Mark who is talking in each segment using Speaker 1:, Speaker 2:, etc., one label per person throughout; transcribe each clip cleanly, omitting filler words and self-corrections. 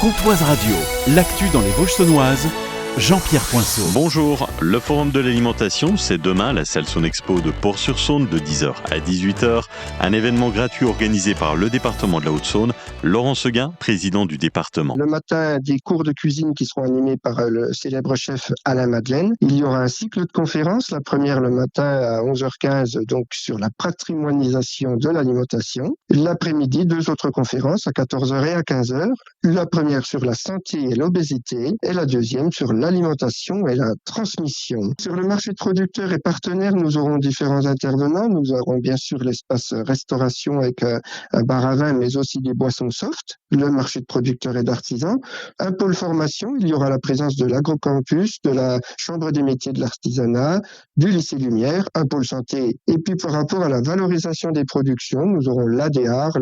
Speaker 1: Comtoise Radio, l'actu dans les Vosges saunoises, Jean-Pierre Poinceau.
Speaker 2: Bonjour, le Forum de l'alimentation, c'est demain à la salle Sonexpo de Port-sur-Saône de 10h à 18h. Un événement gratuit organisé par le département de la Haute-Saône. Laurent Seguin, président du département.
Speaker 3: Le matin, des cours de cuisine qui seront animés par le célèbre chef Alain Madeleine. Il y aura un cycle de conférences, la première le matin à 11h15, donc sur la patrimonialisation de l'alimentation. L'après-midi, 2 autres conférences à 14h et à 15h. La première sur la santé et l'obésité et la deuxième sur l'alimentation et la transmission. Sur le marché de producteurs et partenaires, nous aurons différents intervenants. Nous aurons bien sûr l'espace restauration avec un bar à vin, mais aussi des boissons soft, le marché de producteurs et d'artisans. Un pôle formation, il y aura la présence de l'agrocampus, de la chambre des métiers de l'artisanat, du lycée Lumière, un pôle santé. Et puis par rapport à la valorisation des productions, nous aurons l'ADR,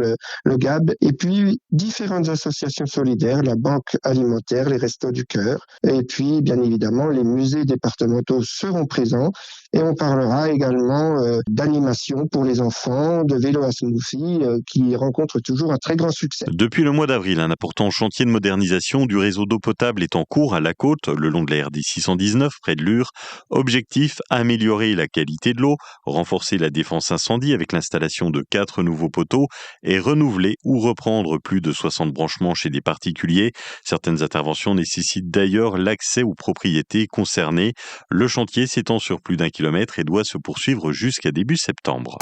Speaker 3: le GAB, et puis différentes associations solidaires, la Banque alimentaire, les Restos du Cœur, et puis bien évidemment les musées départementaux seront présents. Et on parlera également d'animation pour les enfants, de vélo à smoothie, qui rencontrent toujours un très grand succès.
Speaker 2: Depuis le mois d'avril, un important chantier de modernisation du réseau d'eau potable est en cours à la côte, le long de la RD 619, près de Lure. Objectif, améliorer la qualité de l'eau, renforcer la défense incendie avec l'installation de 4 nouveaux poteaux et renouveler ou reprendre plus de 60 branchements chez des particuliers. Certaines interventions nécessitent d'ailleurs l'accès aux propriétés concernées. Le chantier s'étend sur plus d'1 kilomètre et doit se poursuivre jusqu'à début septembre.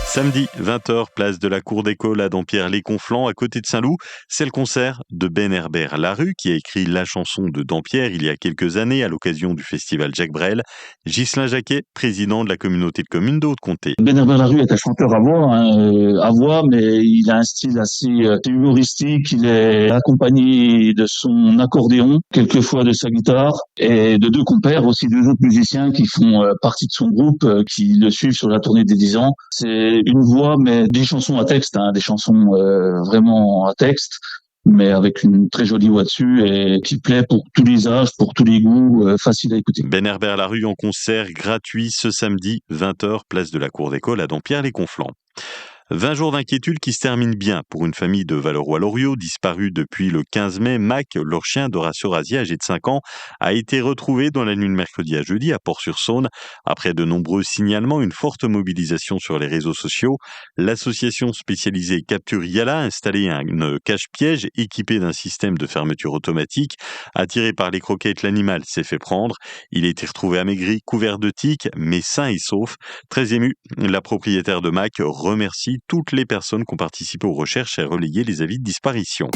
Speaker 2: Samedi, 20h, place de la cour d'école à Dampierre-les-Conflans, à côté de Saint-Loup. C'est le concert de Ben Herbert Larue, qui a écrit la chanson de Dampierre il y a quelques années à l'occasion du festival Jacques Brel. Ghislain Jacquet, président de la communauté de communes de Haute-Comté.
Speaker 4: Ben Herbert Larue est un chanteur à voix, mais il a un style assez humoristique. Il est accompagné de son accordéon, quelquefois de sa guitare, et de 2 compères, aussi 2 autres musiciens qui font partie de son groupe, qui le suivent sur la tournée des 10 ans. C'est une voix, mais des chansons à texte, des chansons vraiment à texte, mais avec une très jolie voix dessus et qui plaît pour tous les âges, pour tous les goûts, facile à écouter.
Speaker 2: Ben Herbert Larue en concert gratuit ce samedi, 20h, place de la cour d'école à Dampierre-les-Conflans. 20 jours d'inquiétude qui se terminent bien pour une famille de Valeroy-Loriot disparue depuis le 15 mai. Mac, leur chien d'Horacio Razier, âgé de 5 ans, a été retrouvé dans la nuit de mercredi à jeudi à Port-sur-Saône. Après de nombreux signalements, une forte mobilisation sur les réseaux sociaux, l'association spécialisée Capture Yala a installé une cache-piège équipée d'un système de fermeture automatique. Attiré par les croquettes, l'animal s'est fait prendre. Il a été retrouvé amaigri, couvert de tiques, mais sain et sauf. Très ému, la propriétaire de Mac remercie toutes les personnes qui ont participé aux recherches et relayé les avis de disparition.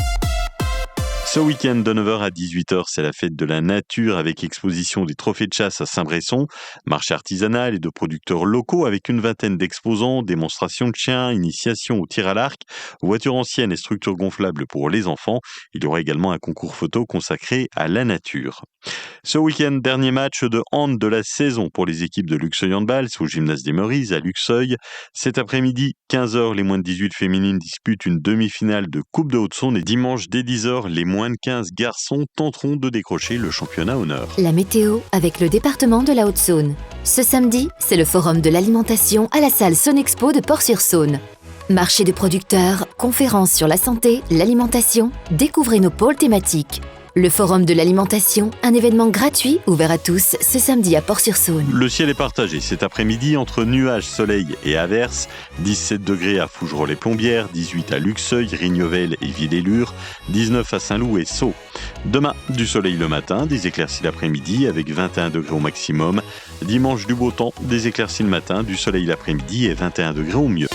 Speaker 2: Ce week-end de 9h à 18h, c'est la fête de la nature avec exposition des trophées de chasse à Saint-Bresson, marché artisanal et de producteurs locaux avec une vingtaine d'exposants, démonstrations de chiens, initiation au tir à l'arc, voitures anciennes et structures gonflables pour les enfants. Il y aura également un concours photo consacré à la nature. Ce week-end, dernier match de hand de la saison pour les équipes de Luxeuil Handball au gymnase des Meurises à Luxeuil. Cet après-midi, 15h, les moins de 18 féminines disputent une demi-finale de Coupe de Haute-Saône et dimanche dès 10h, les moins de 15 garçons tenteront de décrocher le championnat honneur.
Speaker 5: La météo avec le département de la Haute-Saône. Ce samedi, c'est le Forum de l'alimentation à la salle Sonexpo de Port-sur-Saône. Marché de producteurs, conférences sur la santé, l'alimentation, découvrez nos pôles thématiques. Le Forum de l'alimentation, un événement gratuit ouvert à tous ce samedi à Port-sur-Saône.
Speaker 2: Le ciel est partagé cet après-midi entre nuages, soleil et averses. 17 degrés à Fougerolles-les-Plombières, 18 à Luxeuil, Rignovel et Villers-Lure, 19 à Saint-Loup et Sceaux. Demain, du soleil le matin, des éclaircies l'après-midi avec 21 degrés au maximum. Dimanche, du beau temps, des éclaircies le matin, du soleil l'après-midi et 21 degrés au mieux.